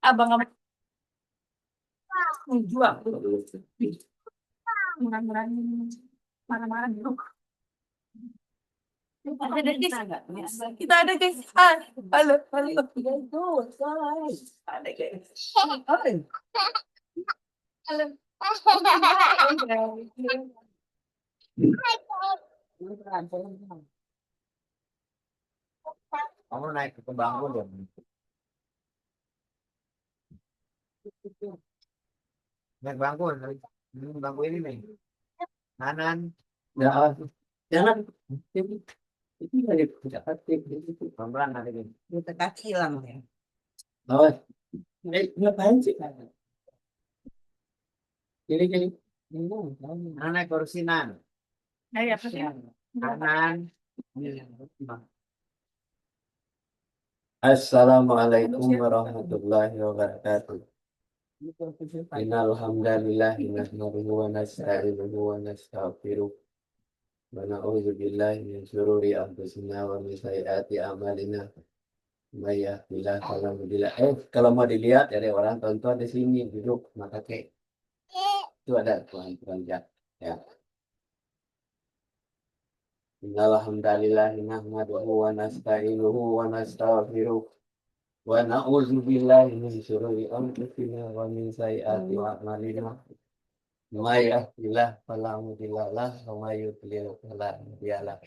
Abang-abang jual. Murah-murah marah-marah gitu. Ada guys. Kita ada guys. Halo, halo. Ada guys. Halo. Kamu naik ke bangku dong. Naik bangku, bangku ini nih. Kanan. Ya, jangan. Itu dari puncak kaki. Pelan-pelan nanti ini. Putar kaki hilang ya. Oh, ngapain sih? Gini. Mana naik kursi nan? Nah, ya, pasti. Kanan. Assalamualaikum warahmatullahi wabarakatuh. Innal hamdalillah nahmaduhu wa nasta'inuhu wa nastaghfiruh wa na'udzu billahi min syururi anfusina wa min sayyiati a'malina. May yahdihillahu fala mudilla lahu. Kalau mau dilihat dari orang tonton di sini duduk maka kek itu ada tuan ya. Innal hamdalillah nahmaduhu wa nasta'inuhu wa nastaghfiruh wa na'udzu billahi min syururi anfusina wa min sayyiati a'malina. May yahdihillahu fala mudilla lahu wa may yudlil fala hadiya lahu.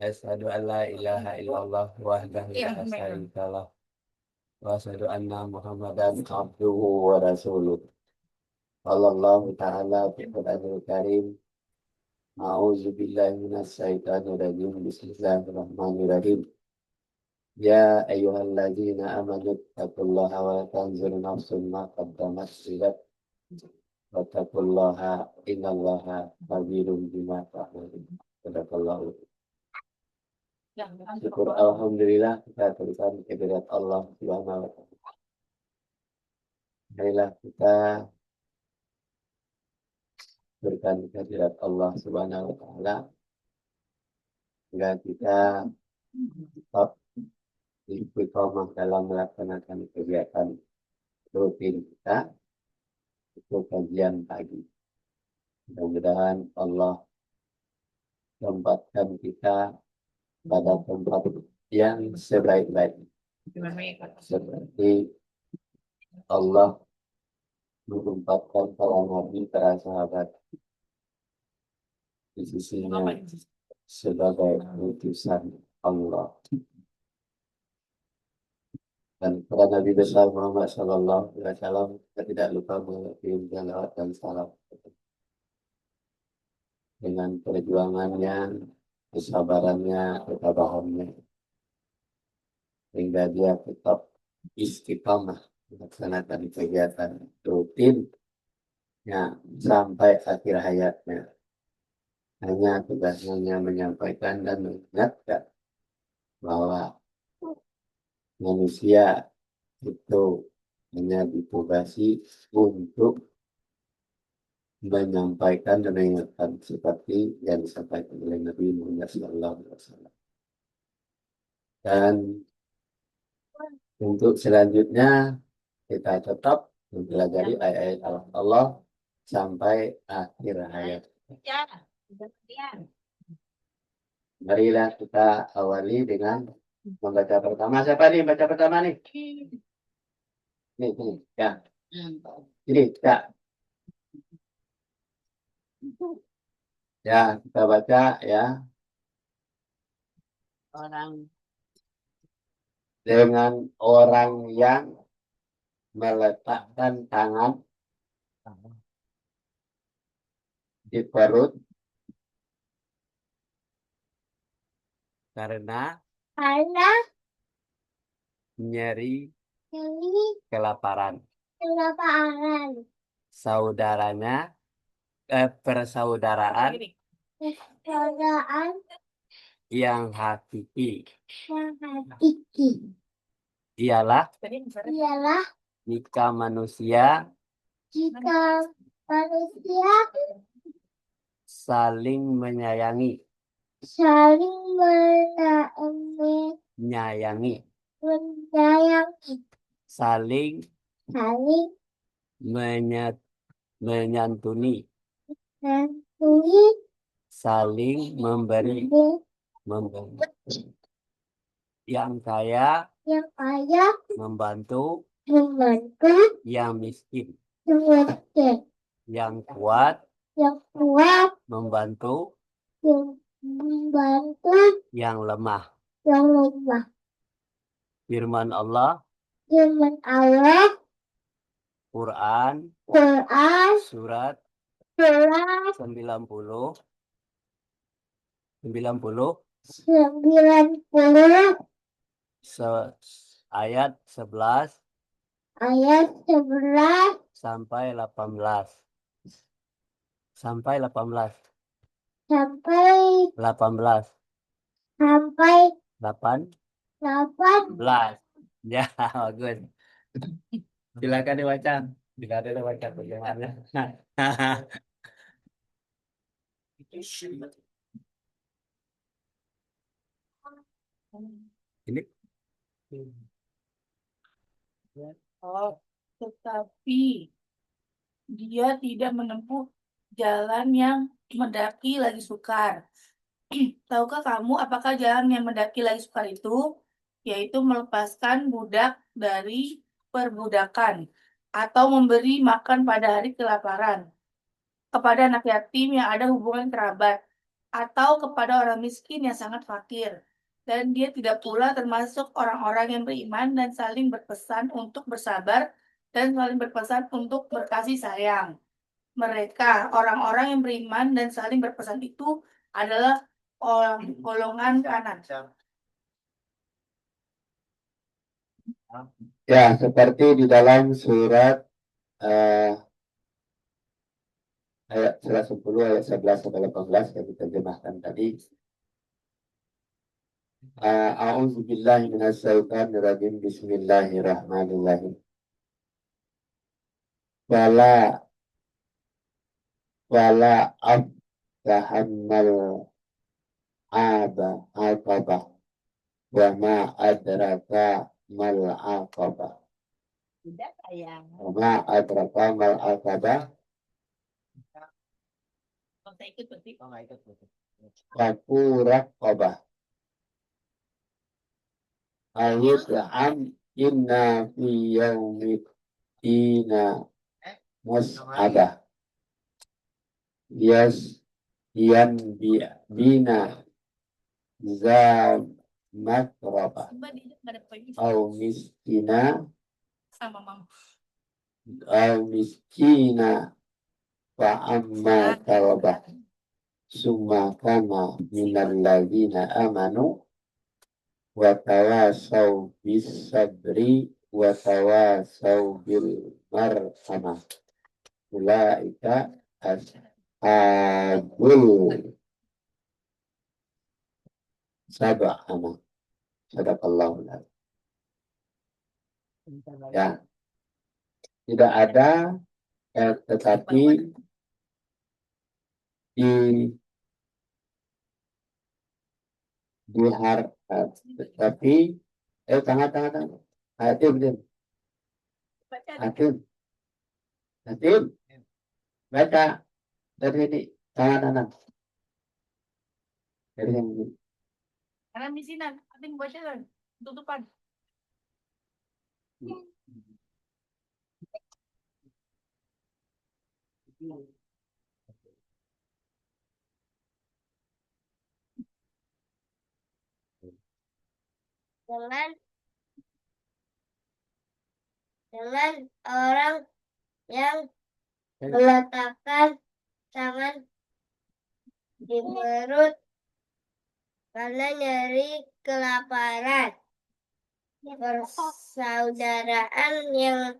Asyhadu an la ilaha illallah wahdahu la syarika lah wa asyhadu anna Muhammadan abduhu wa rasuluh. Sallallahu ta'ala fi Qur'anil Karim. A'udzu billahi minasy syaithanir rajim. Bismillahirrahmanirrahim. Ya ayyuhalladzina amanu taqullaha wa tanzur nafsun ma qaddamat lighad. Wattaqullaha innallaha khabirum bima ta'malun. Sadaqallahu. Syukur alhamdulillah kita berikan kehadirat Allah Subhanahu wa taala. Marilah kita berikan kehadirat Allah Subhanahu wa taala agar kita tetap istiqomah dalam melaksanakan kegiatan rutin kita itu kajian pagi. Mudah-mudahan Allah tempatkan kita pada tempat yang sebaik-baiknya. Seperti Allah menempatkan para nabi, para sahabat di sisinya sebagai utusan Allah. Dan para nabi besar Muhammad Sallallahu Alaihi Wasallam kita tidak lupa mengirim salawat dan salam dengan perjuangannya, kesabarannya, ketabahannya, hingga dia tetap istiqamah melaksanakan kegiatan rutinnya sampai akhir hayatnya. Hanya tugasnya menyampaikan dan mengingatkan bahwa manusia itu hanya ditugasi untuk menyampaikan dan mengingatkan seperti yang disampaikan oleh Nabi Muhammad SAW. Dan untuk selanjutnya kita tetap mempelajari ayat-ayat Allah sampai akhir hayat. Marilah kita awali dengan membaca pertama. Siapa nih baca pertama nih? Nih, ya. Ini, ya. Ya, kita baca ya. Dengan orang yang meletakkan tangan di perut karena nyeri kelaparan. Saudaranya persaudaraan yang hakiki ialah jika manusia saling menyayangi, menyayangi saling saling menyantuni, menyantuni, saling memberi, yang kaya yang kaya membantu membantu yang miskin, yang miskin, yang kuat yang kuat membantu yang membantu yang lemah. yang lemah. Firman Allah Firman Allah Quran Quran surat surat 90 90 ayat 11 ayat 11 sampai 18. Sampai 18. sampai 18. sampai 18. Ya, bagus. Silakan dibaca. Silakan dibaca bagaimana. Ini Oh, tetapi dia tidak menempuh jalan yang mendaki lagi sukar. Tahukah kamu apakah jalan yang mendaki lagi sukar itu? Yaitu melepaskan budak dari perbudakan atau memberi makan pada hari kelaparan kepada anak yatim yang ada hubungan kerabat atau kepada orang miskin yang sangat fakir. Dan dia tidak pula termasuk orang-orang yang beriman dan saling berpesan untuk bersabar dan saling berpesan untuk berkasih sayang. Mereka, orang-orang yang beriman dan saling berpesan itu adalah golongan kanan. ya seperti di dalam surat ayat 110 ayat 11 sampai 18 yang diterjemahkan tadi. A'udzubillahi minasyaitonirrajim. Bismillahirrahmanirrahim. Wala aflahanal aqabah wa ma adraka mal aqabah. Tidak sayang. Wa ma adraka mal aqabah. Kalau saya ikut berarti. Faku raqabah. Ayut'am inna fi yaumid dina mus'abah. Yes, yan bina za makrabah. Mbak dia nggak ada poin Au miskina sama mama. au miskina fa amma talabah. Summa kama minal ladzina amanu wa tawasaw bis sabri wa tawasaw bil marhamah. Ulaika ashabul sab'ana. Sadaqallahu alazim. Ya, tidak ada tetapi di tetapi tangan hatim baca dari ini tangan kanan dari ini. Karena di sini nanti baca kan tutupan. dengan orang yang meletakkan tangan di perut karena nyeri kelaparan. Persaudaraan yang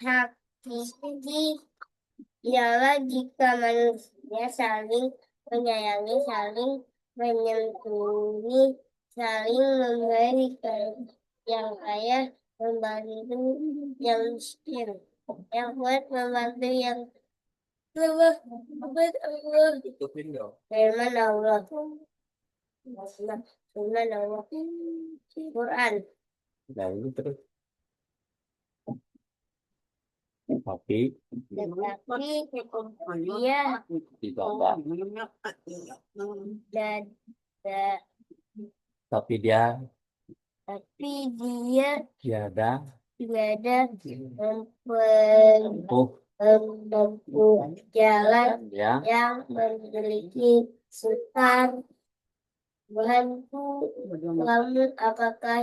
hakiki ialah jika manusia saling menyayangi, saling menyantuni, saling memberi, yang kaya membantu yang miskin, yang kuat membantu yang lemah. Firman Allah. Firman Allah. Quran. Nah, ini terus Tetapi dia tidak. tidak Tapi dia tapi dia tiada ada menempuh menempuh jalan yang yang memiliki sukar. Tuhanku, lalu apakah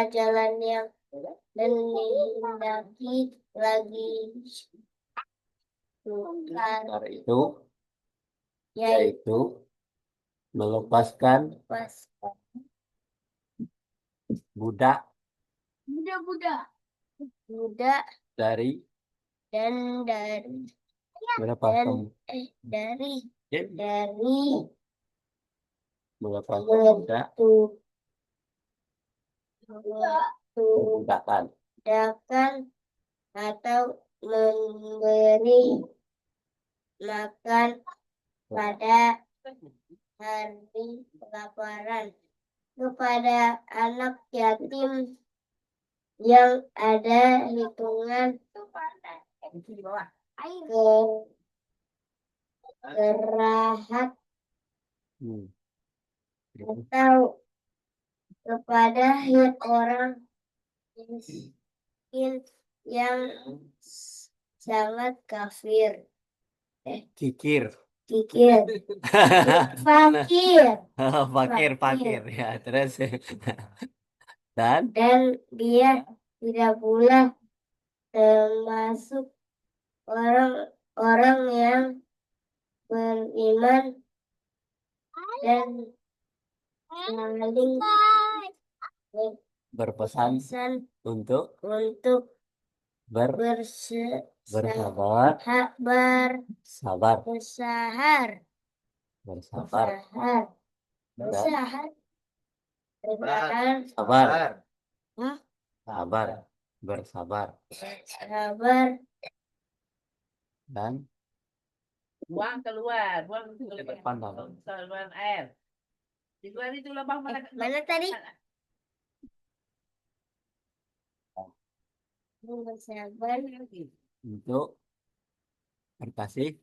jalan yang mendaki lagi sukar itu yaitu yaitu melepaskan pas budak budak dari dan dari melepaskan dari melepaskan budak perbudakan budakan atau memberi makan pada hari kelaparan kepada anak yatim yang ada hitungan kerahat Hmm. atau kepada orang miskin yang sangat kafir Kikir fakir ya terus dan dia tidak pula termasuk orang-orang yang beriman dan saling berpesan untuk bersabar bersabar dan Buang ke depan dalam. saluran air. Di luar itu lubang mana? mana tadi? Bersabar untuk berkasih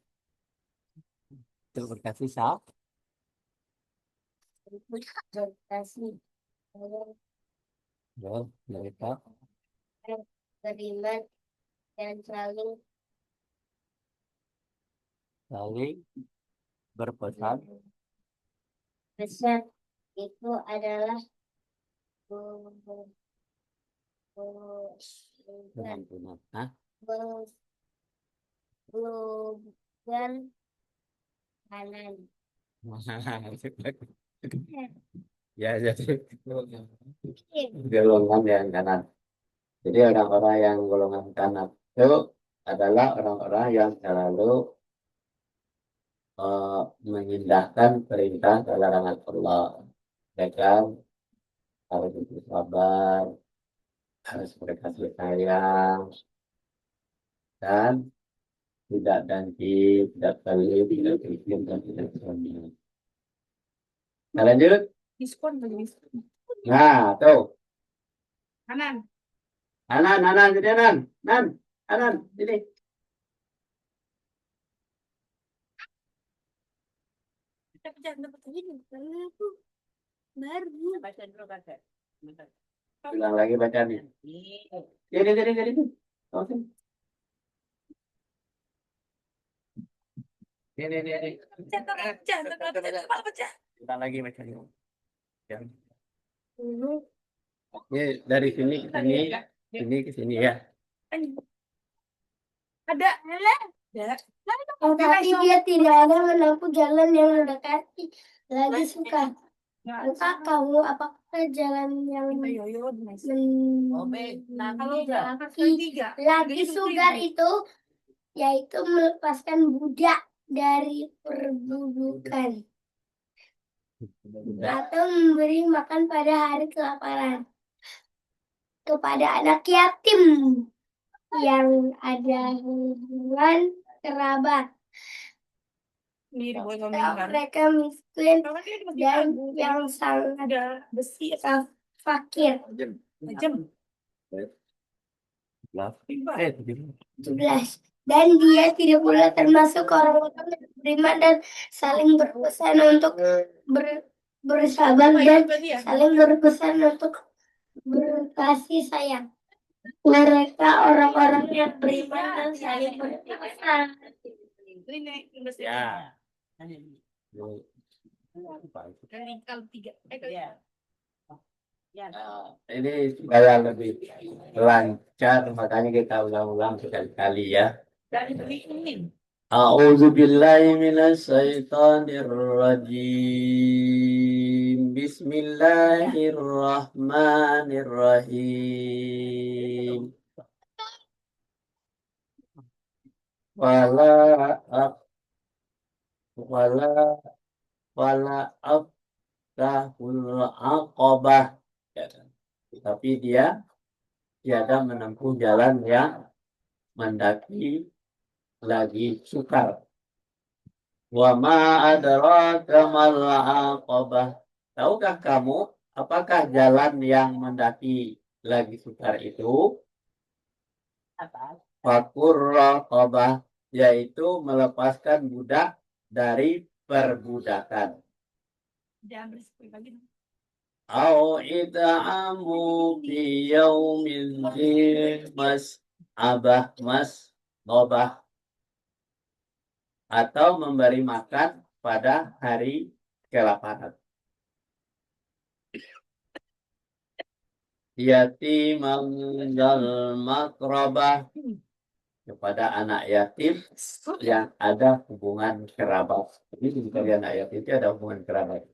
sah berkasih mereka beriman dan saling berpesan pesan itu adalah dengan benar. Hah? bukan kanan. Ya jadi golongan yang kanan. Jadi orang-orang yang golongan kanan itu adalah orang-orang yang selalu mengindahkan perintah dan larangan Allah. Mereka harus bersabar, harus berkasih sayang, dan tidak dengki, tidak pelit, tidak miskin, dan tidak sombong. Nah, lanjut. Diskon lagi. Nah, tuh. Kanan. Anan, jadi Anan, sini. Baca dulu baca. Ulang lagi bacanya. Jadi. Oh, sini. Ini. Ulang lagi bacanya. Ya. Ini dari sini ke sini, sini ke sini ya. Ada. Tapi dia tidak ada menempuh jalan yang mendekati lagi suka. Maka kamu apakah jalan yang lagi sugar itu yaitu melepaskan budak dari perbudukan atau memberi makan pada hari kelaparan kepada anak yatim yang ada hubungan kerabat mereka miskin dan yang sangat besi fakir. 17. Dan dia tidak pula termasuk orang-orang yang beriman dan saling berpesan untuk bersabar dan saling berpesan untuk berkasih sayang. Mereka orang-orang yang beriman dan saling berpesan. Ya. Kalau 3. Ya. Ya. Ini supaya lebih lancar, makanya kita ulang-ulang sekali-kali ya. Dari ini. A'udzu billahi minasyaitonir rajim. Bismillahirrahmanirrahim. Wala aq- wala wala aqdahul aqabah. Ya, tapi dia tiada menempuh jalan yang mendaki lagi sukar. Wa ma adraka mal aqabah. Tahukah kamu apakah jalan yang mendaki lagi sukar itu? Apa? Fakur raqabah, yaitu melepaskan budak dari perbudakan. Jangan berisik lagi. Au id'amu fi yaumin mas gobah, atau memberi makan pada hari kelaparan. Yatimam dzal maqrabah, kepada anak yatim yang ada hubungan kerabat. Jadi dari anak yatim itu ada hubungan kerabat.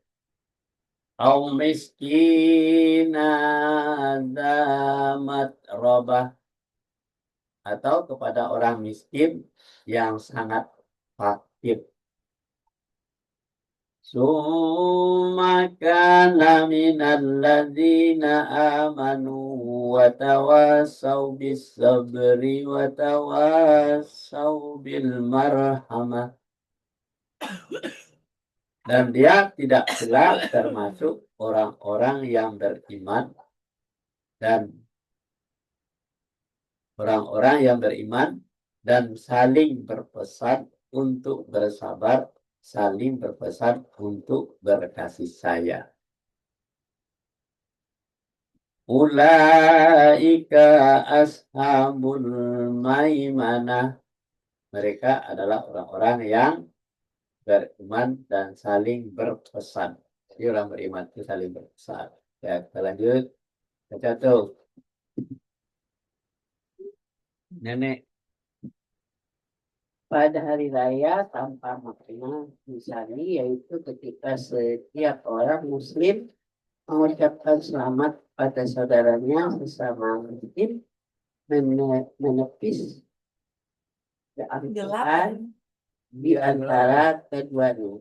Au miskinan damat robah, atau kepada orang miskin yang sangat fakir. Summa kana minal ladzina amanu wa tawasaw bis sabri wa tawasaw bil marhamah. Dan dia tidak pula termasuk orang-orang yang beriman dan saling berpesan untuk bersabar, saling berpesan untuk berkasih sayang. Ulaika ashabul maimanah. Mereka adalah orang-orang yang beriman dan saling berpesan. Jadi orang beriman itu saling berpesan. Ya, kita lanjut. Baca tuh. Nenek. Pada hari raya tanpa makna misalnya, yaitu ketika setiap orang muslim mengucapkan selamat pada saudaranya sesama muslim, menepis keangkuhan di antara keduanya,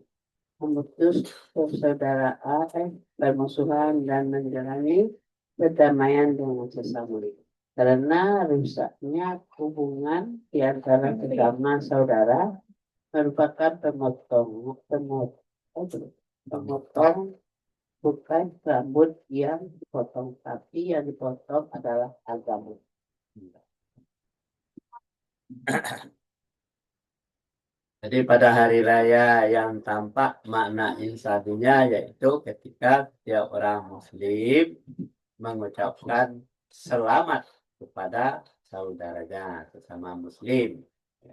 memutus persaudaraan, permusuhan, dan menjalani perdamaian dengan sesama. Karena rusaknya hubungan di antara sesama saudara merupakan pemotong bukan rambut yang dipotong, tapi yang dipotong adalah agama. Jadi pada hari raya yang tampak makna insaninya, yaitu ketika tiap orang muslim mengucapkan selamat kepada saudaranya sesama muslim.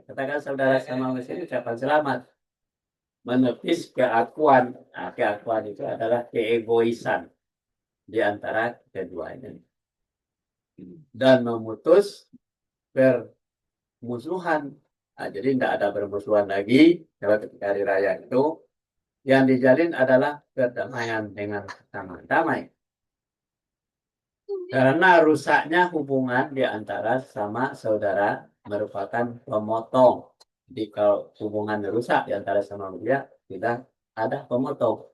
Katakan saudara sama muslim ucapan selamat. Menepis keakuan. Nah, keakuan itu adalah keegoisan di antara keduanya. Dan memutus permusuhan. Nah, jadi tidak ada bermusuhan lagi. Kalau ketika hari raya itu, yang dijalin adalah perdamaian dengan sama damai. Karena rusaknya hubungan di antara sama saudara merupakan pemotong. Jadi kalau hubungan rusak di antara sama dia, tidak ada pemotong.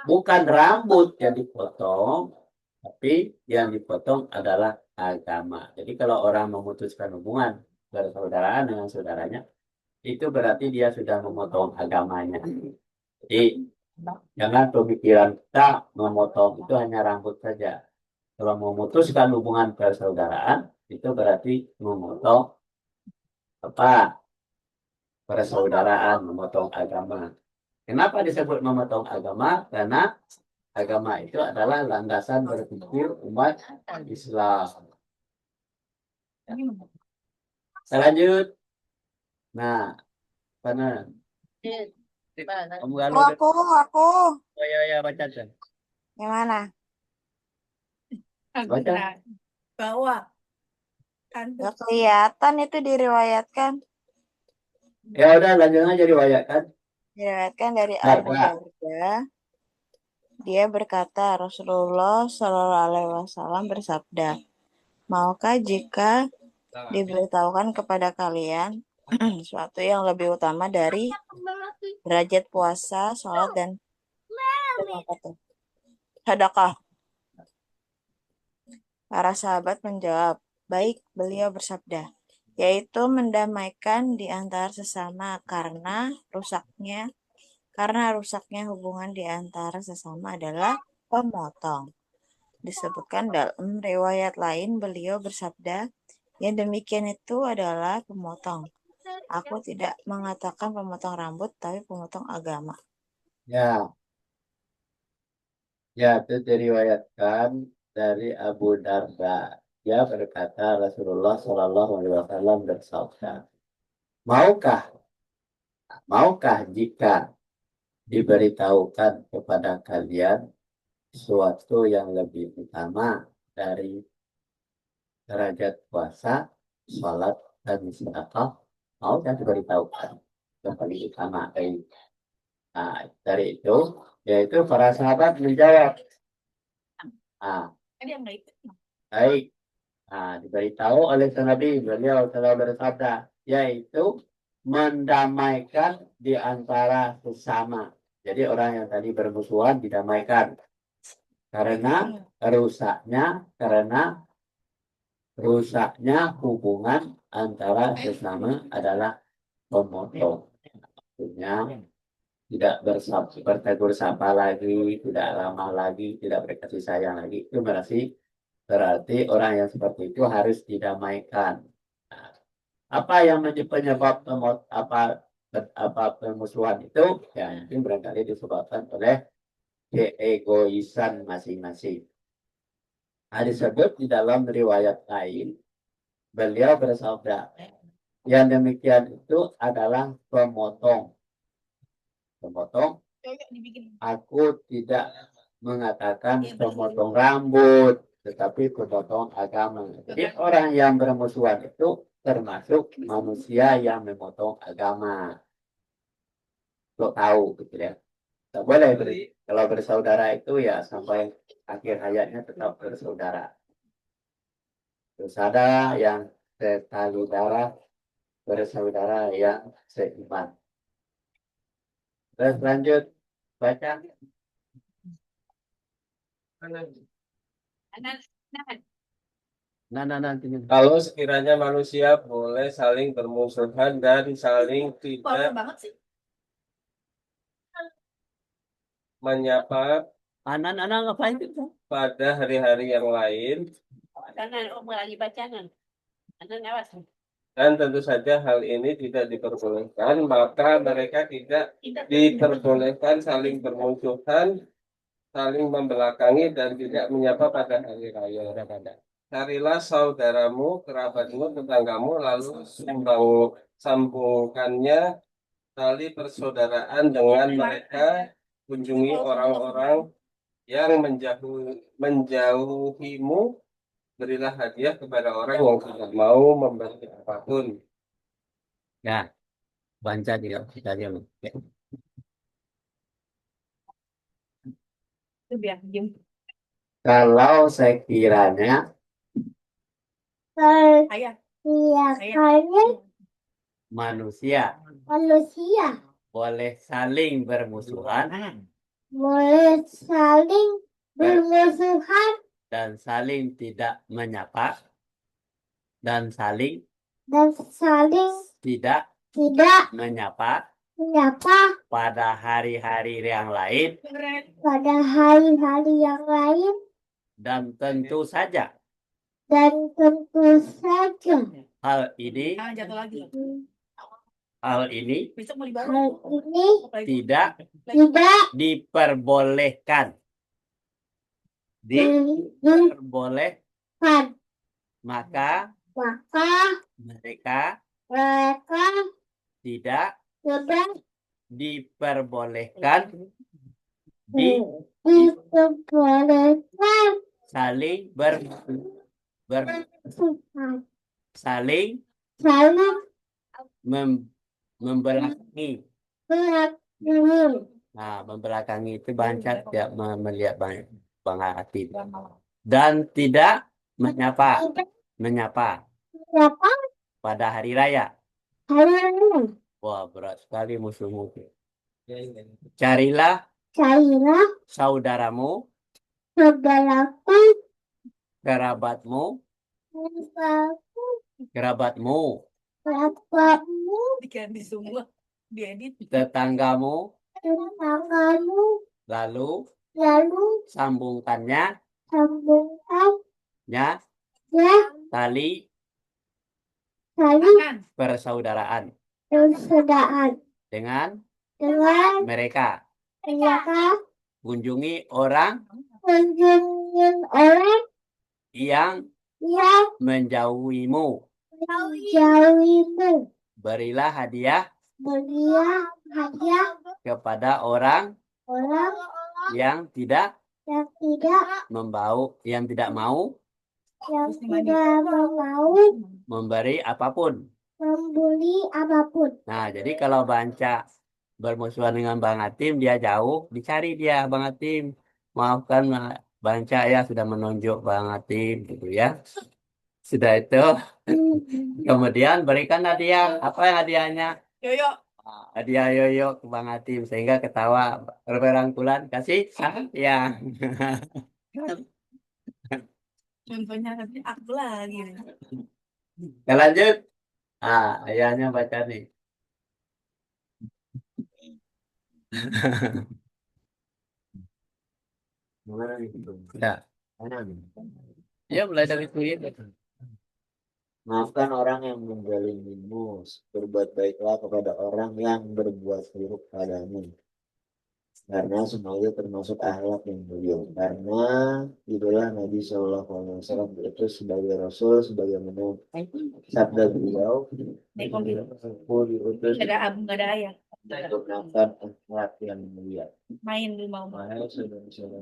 Bukan rambut yang dipotong, tapi yang dipotong adalah agama. Jadi kalau orang memutuskan hubungan persaudaraan dengan saudaranya, itu berarti dia sudah memotong agamanya. Jadi jangan pemikiran kita memotong itu hanya rambut saja. Kalau memutuskan hubungan persaudaraan, itu berarti memotong apa? Persaudaraan, memotong agama. Kenapa disebut memotong agama? Karena agama itu adalah landasan berpikir umat Islam. Kita lanjut. Nah, mana? Kamu galau deh. Aku. Oh, ya, baca deh. Yang mana? Baca. Bawah. Kan Gak kelihatan itu diriwayatkan. Ya udah, lanjut aja riwayat kan. Diriwayatkan dari Dar, Abu Kak. Darda. Dia berkata, Rasulullah Shallallahu Alaihi Wasallam bersabda, maukah jika diberitahukan kepada kalian sesuatu yang lebih utama dari derajat puasa, sholat, dan apa tuh? Sedekah. Para sahabat menjawab, baik, beliau bersabda, yaitu mendamaikan di antara sesama karena rusaknya hubungan di antara sesama adalah pemotong. Disebutkan dalam riwayat lain beliau bersabda, yang demikian itu adalah pemotong. Aku tidak mengatakan pemotong rambut, tapi pemotong agama. Ya, ya itu diriwayatkan dari Abu Darda. Dia berkata Rasulullah Shallallahu Alaihi Wasallam bersabda, maukah, maukah jika diberitahukan kepada kalian sesuatu yang lebih utama dari derajat puasa, sholat, dan sedekah? Maukah diberitahukan yang paling utama dari, nah, dari itu, yaitu para sahabat menjawab, dia nggak ikut. baik. Nah, diberitahu oleh sang Nabi, beliau telah bersabda, yaitu mendamaikan di antara sesama. Jadi orang yang tadi bermusuhan didamaikan. Karena rusaknya hubungan antara sesama adalah pemotong. Maksudnya tidak bertegur sapa lagi, tidak ramah lagi, tidak berkasih sayang lagi. Itu berarti orang yang seperti itu harus didamaikan. Nah, apa yang menjadi penyebab apa permusuhan itu? Ya, mungkin barangkali disebabkan oleh keegoisan masing-masing. Nah, disebut di dalam riwayat lain, beliau bersabda, yang demikian itu adalah pemotong. Pemotong, aku tidak mengatakan pemotong rambut, tetapi pemotong agama. Jadi orang yang bermusuhan itu termasuk manusia yang memotong agama. Lo tahu gitu ya. Tak boleh kalau bersaudara itu ya sampai akhir hayatnya tetap bersaudara. Terus ada yang setali darah, bersaudara yang seiman. Terus lanjut baca. Nanti. Kalau sekiranya manusia boleh saling bermusuhan dan saling tidak banget sih. menyapa Anak-anak ngapain itu? pada hari-hari yang lain, Kanan, lagi bacangan. Kanan awas. dan tentu saja hal ini tidak diperbolehkan, maka mereka tidak diperbolehkan saling bermusuhan, saling membelakangi, dan tidak menyapa pada hari raya Ramadan. Carilah saudaramu, kerabatmu, tetanggamu, lalu sambungkannya tali persaudaraan dengan mereka. Kunjungi orang-orang yang menjauhimu, berilah hadiah kepada orang yang tidak mau memberi apapun. Ya, baca dia, kita dia. Itu biar diem. Kalau sekiranya Ayah. manusia boleh saling bermusuhan dan saling tidak menyapa dan saling tidak menyapa pada hari-hari yang lain, dan tentu saja Dan tentu saja hal ini Jangan jatuh lagi. hal ini Besok mau dibawa. hal ini tidak tidak diperbolehkan. Diperboleh, diperbolehkan, maka maka mereka mereka tidak tidak diperbolehkan di diperbolehkan saling saling saling membelakangi. belakangi. Nah, membelakangi itu Banca tidak melihat Bang Atim. Dan tidak menyapa Siapa pada hari raya. hari ini? Wah, berat sekali musuhmu. Carilah Carilah saudaramu, saudaraku, kerabatmu, kerabatmu, Diganti semua. Diedit. tetanggamu, tetanggamu, lalu lalu sambungkannya sambungkannya tali saling persaudaraan persaudaraan dengan dengan mereka. mereka Kunjungi orang menjunjung orang yang yang menjauhimu. jauhimu. Berilah hadiah Berilah hadiah kepada orang orang yang tidak yang tidak mau mau memberi apapun. membeli apapun. Nah, jadi kalau Banca bermusuhan dengan Bang Atim, dia jauh, dicari dia Bang Atim. Maafkan Banca ya sudah menunjuk Bang Atim gitu ya. Sudah itu, kemudian berikan hadiah. Apa yang hadiahnya? Yoyo. Hadiah yoyo ke Bang Atim sehingga ketawa berangkulan kasih sayang. Contohnya nanti aku lagi. Kita lanjut. Ayahnya baca nih. Ya. Ya, mulai dari kuliah. Maafkan orang yang menzalimimu, berbuat baiklah kepada orang yang berbuat buruk padamu. Karena semua itu termasuk akhlak yang mulia. Karena itulah Nabi Shallallahu Alaihi Wasallam itu sebagai Rasul, sebagaimana sabda beliau, aku diutus Gak ada abu, gak ada ayah. untuk melakukan akhlak yang mulia. Main di mau. Makanya saudara-saudara,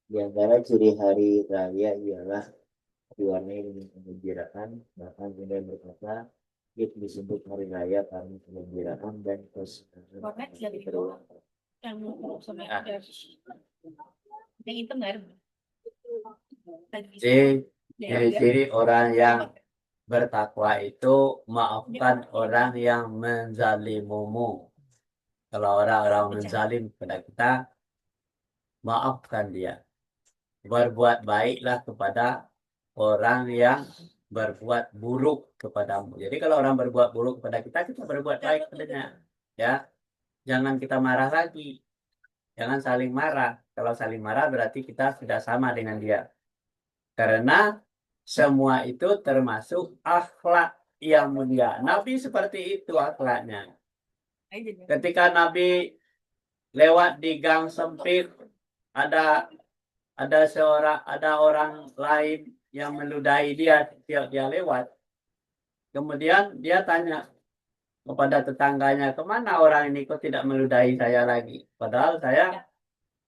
di antara ciri hari raya ialah diwarnai dengan kegembiraan. Bahkan kemudian berkata, itu disebut hari raya karena kegembiraan dan kesenangan. Warnet jadi itu. Yang sama yang itu nggak ada. Ciri-ciri orang yang bertakwa itu maafkan orang yang menzalimumu. Kalau orang-orang menzalim kepada kita, maafkan dia. Berbuat baiklah kepada orang yang berbuat buruk kepadamu. Jadi kalau orang berbuat buruk kepada kita, kita berbuat baik kepadanya. Ya, jangan kita marah lagi. Jangan saling marah. Kalau saling marah berarti kita sudah sama dengan dia. Karena semua itu termasuk akhlak yang mulia. Nabi seperti itu akhlaknya. Ketika Nabi lewat di gang sempit, ada orang lain yang meludahi dia setiap dia lewat. Kemudian dia tanya kepada tetangganya, kemana orang ini kok tidak meludahi saya lagi? Padahal saya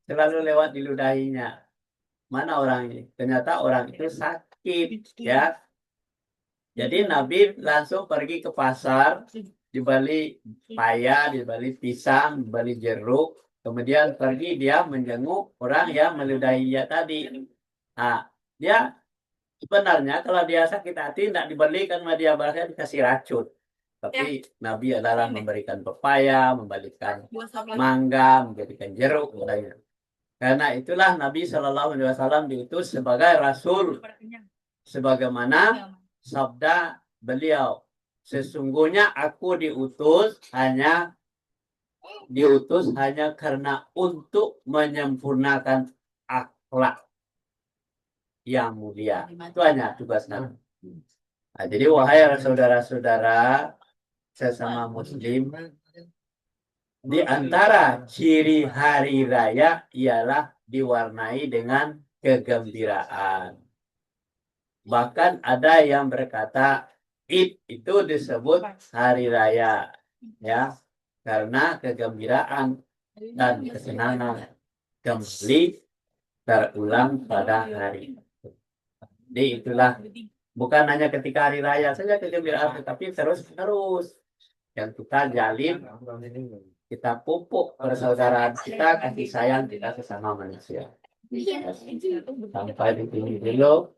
selalu lewat diludahinya. Mana orang ini? Ternyata orang itu sakit, ya. Jadi Nabi langsung pergi ke pasar, dibeli paya, dibeli pisang, dibeli jeruk. Kemudian pergi dia menjenguk orang yang meludahi dia tadi. Nah, dia sebenarnya kalau dia sakit hati tidak dibelikan sama dia, bahkan dikasih racun. Tapi Nabi adalah memberikan pepaya, memberikan mangga, memberikan jeruk, katanya. Karena itulah Nabi Shallallahu Alaihi Wasallam diutus sebagai Rasul, sebagaimana sabda beliau, sesungguhnya aku diutus hanya karena untuk menyempurnakan akhlak. yang mulia. Itu hanya tugas Nabi. Nah, jadi wahai saudara-saudara sesama muslim, di antara ciri hari raya ialah diwarnai dengan kegembiraan. Bahkan ada yang berkata Id itu disebut hari raya, ya, karena kegembiraan dan kesenangan kembali terulang pada hari itu. Jadi itulah bukan hanya ketika hari raya saja kegembiraan, tetapi terus-terus yang kita jalin, kita pupuk persaudaraan kita, kasih sayang kita sesama manusia. Sampai di sini dulu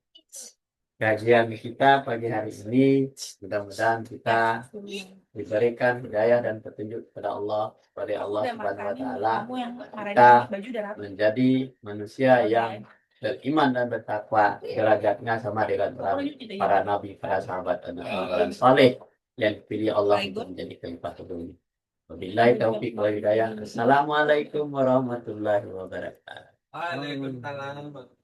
kajian kita pagi hari ini. Mudah-mudahan kita diberikan hidayah dan petunjuk kepada Allah Subhanahu wa taala, kita menjadi manusia yang beriman dan bertakwa, derajatnya sama dengan para nabi, para sahabat dan orang saleh yang dipilih Allah untuk menjadi khalifah dunia. Wabillahi taufiq wal hidayah. Assalamualaikum warahmatullahi wabarakatuh. Waalaikumsalam.